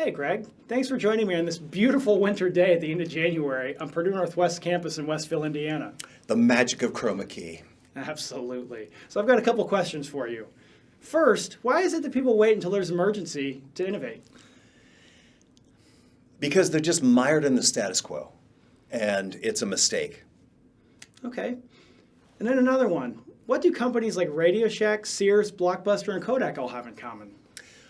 Hey, Greg. Thanks for joining me on this beautiful winter day at the end of January on Purdue Northwest campus in Westville, Indiana. The magic of chroma key. Absolutely. So I've got a couple questions for you. First, why is it that people wait until there's an emergency to innovate? Because they're just mired in the status quo, and it's a mistake. Okay. And then another one. What do companies like Radio Shack, Sears, Blockbuster, and Kodak all have in common?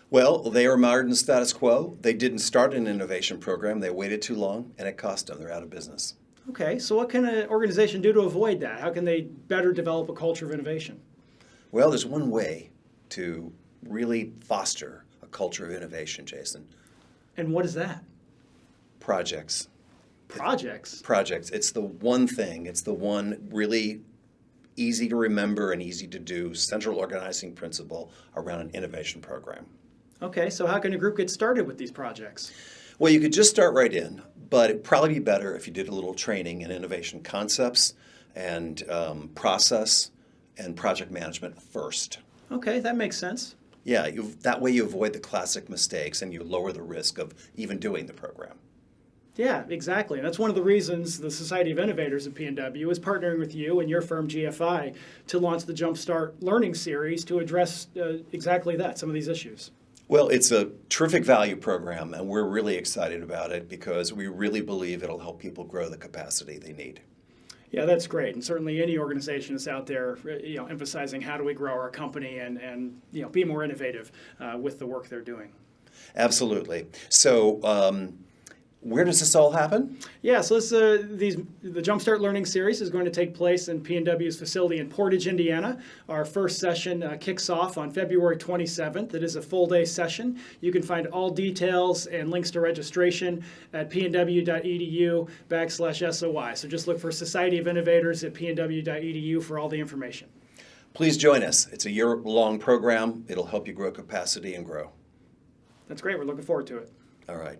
Well, they are mired in the status quo. They didn't start an innovation program. They waited too long, and it cost them. They're out of business. Okay, so what can an organization do to avoid that? How can they better develop a culture of innovation? Well, there's one way to really foster a culture of innovation, Jason. And what is that? Projects. Projects? Projects. It's the one thing. It's the one really easy to remember and easy to do central organizing principle around an innovation program. Okay, so how can a group get started with these projects? Well, you could just start right in, but it'd probably be better if you did a little training in innovation concepts and process and project management first. Okay, that makes sense. Yeah, that way you avoid the classic mistakes and you lower the risk of even doing the program. Yeah, exactly. And that's one of the reasons the Society of Innovators at P&W is partnering with you and your firm GFI to launch the Jumpstart Learning Series to address exactly that, some of these issues. Well, it's a terrific value program, and we're really excited about it because we really believe it'll help people grow the capacity they need. Yeah, that's great. And certainly any organization that's out there, emphasizing how do we grow our company and be more innovative with the work they're doing. Absolutely. So, where does this all happen? Yeah, so the Jumpstart Learning Series is going to take place in P&W's facility in Portage, Indiana. Our first session kicks off on February 27th. It is a full-day session. You can find all details and links to registration at pnw.edu/SOI. So just look for Society of Innovators at pnw.edu for all the information. Please join us. It's a year-long program. It'll help you grow capacity and grow. That's great. We're looking forward to it. All right.